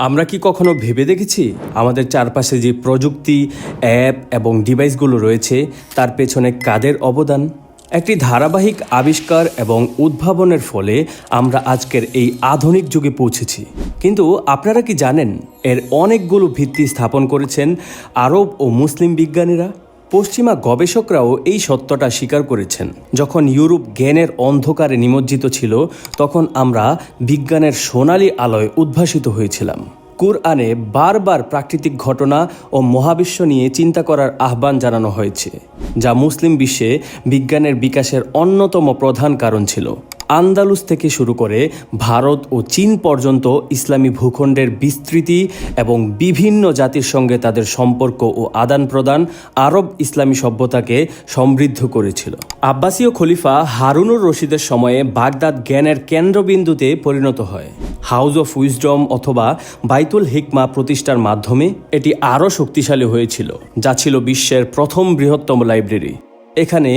আমরা কি কখনো ভেবে দেখেছি আমাদের চারপাশে যে প্রযুক্তি, অ্যাপ এবং ডিভাইসগুলো রয়েছে তার পেছনে কাদের অবদান? একটি ধারাবাহিক আবিষ্কার এবং উদ্ভাবনের ফলে আমরা আজকের এই আধুনিক যুগে পৌঁছেছি। কিন্তু আপনারা কি জানেন এর অনেকগুলো ভিত্তি স্থাপন করেছেন আরব ও মুসলিম বিজ্ঞানীরা? পশ্চিমা গবেষকরাও এই সত্যটা স্বীকার করেছেন। যখন ইউরোপ জ্ঞানের অন্ধকারে নিমজ্জিত ছিল, তখন আমরা বিজ্ঞানের সোনালী আলোয় উদ্ভাসিত হয়েছিলাম। কুরআনে বারবার প্রাকৃতিক ঘটনা ও মহাবিশ্ব নিয়ে চিন্তা করার আহ্বান জানানো হয়েছে, যা মুসলিম বিশ্বে বিজ্ঞানের বিকাশের অন্যতম প্রধান কারণ ছিল। আন্দালুস থেকে শুরু করে ভারত ও চীন পর্যন্ত ইসলামী ভূখণ্ডের বিস্তৃতি এবং বিভিন্ন জাতির সঙ্গে তাদের সম্পর্ক ও আদান প্রদান আরব ইসলামী সভ্যতাকে সমৃদ্ধ করেছিল। আব্বাসীয় খলিফা হারুনুর রশিদের সময়ে বাগদাদ জ্ঞানের কেন্দ্রবিন্দুতে পরিণত হয়। হাউস অফ উইজডম অথবা বাইতুল হিকমা প্রতিষ্ঠার মাধ্যমে এটি আরও শক্তিশালী হয়েছিল, যা ছিল বিশ্বের প্রথম বৃহত্তম লাইব্রেরি। এখানে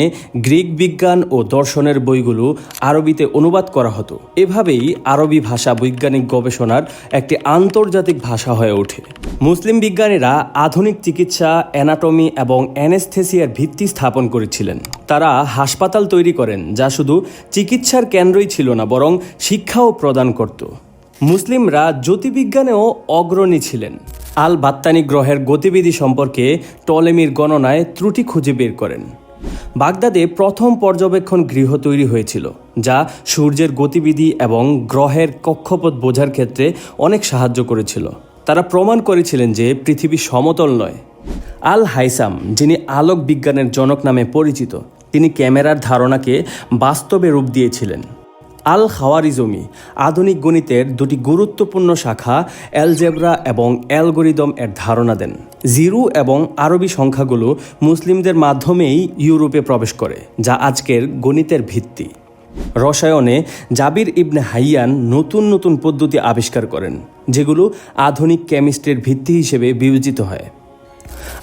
গ্রিক বিজ্ঞান ও দর্শনের বইগুলো আরবিতে অনুবাদ করা হতো। এভাবেই আরবি ভাষা বৈজ্ঞানিক গবেষণার একটি আন্তর্জাতিক ভাষা হয়ে ওঠে। মুসলিম বিজ্ঞানীরা আধুনিক চিকিৎসা, অ্যানাটমি এবং অ্যানেস্থেসিয়ার ভিত্তি স্থাপন করেছিলেন। তারা হাসপাতাল তৈরি করেন, যা শুধু চিকিৎসার কেন্দ্রই ছিল না, বরং শিক্ষাও প্রদান করত। মুসলিমরা জ্যোতির্বিজ্ঞানেও অগ্রণী ছিলেন। আল বাত্তানি গ্রহের গতিবিধি সম্পর্কে টলেমির গণনায় ত্রুটি খুঁজে বের করেন। বাগদাদে প্রথম পর্যবেক্ষণ গৃহ তৈরি হয়েছিল, যা সূর্যের গতিবিধি এবং গ্রহের কক্ষপথ বোঝার ক্ষেত্রে অনেক সাহায্য করেছিল। তারা প্রমাণ করেছিলেন যে পৃথিবী সমতল নয়। আল হাইসাম, যিনি আলোক বিজ্ঞানের জনক নামে পরিচিত, তিনি ক্যামেরার ধারণাকে বাস্তবে রূপ দিয়েছিলেন। আল খাওয়ারিজমি আধুনিক গণিতের দুটি গুরুত্বপূর্ণ শাখা অ্যালজেব্রা এবং অ্যালগোরিদম এর ধারণা দেন। জিরু এবং আরবি সংখ্যাগুলো মুসলিমদের মাধ্যমেই ইউরোপে প্রবেশ করে, যা আজকের গণিতের ভিত্তি। রসায়নে জাবির ইবনে হাইয়ান নতুন নতুন পদ্ধতি আবিষ্কার করেন, যেগুলো আধুনিক কেমিস্ট্রির ভিত্তি হিসেবে বিবেচিত হয়।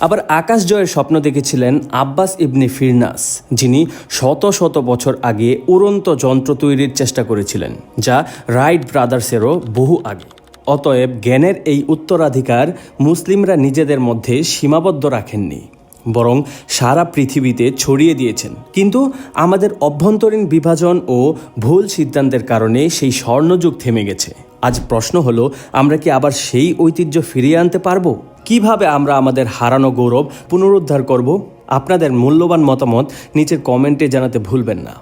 আবার আকাশ জয়ের স্বপ্ন দেখেছিলেন আব্বাস ইবনে ফিরনাস, যিনি শত শত বছর আগে উড়ন্ত যন্ত্র তৈরির চেষ্টা করেছিলেন, যা রাইট ব্রাদার্সেরও বহু আগে। অতএব জ্ঞানের এই উত্তরাধিকার মুসলিমরা নিজেদের মধ্যে সীমাবদ্ধ রাখেননি, বরং সারা পৃথিবীতে ছড়িয়ে দিয়েছেন। কিন্তু আমাদের অভ্যন্তরীণ বিভাজন ও ভুল সিদ্ধান্তের কারণে সেই স্বর্ণযুগ থেমে গেছে। আজ প্রশ্ন হলো, আমরা কি আবার সেই ঐতিহ্য ফিরিয়ে আনতে পারবো? কিভাবে আমরা আমাদের হারানো গৌরব পুনরুদ্ধার করব? আপনাদের মূল্যবান মতামত নিচের কমেন্টে জানাতে ভুলবেন না।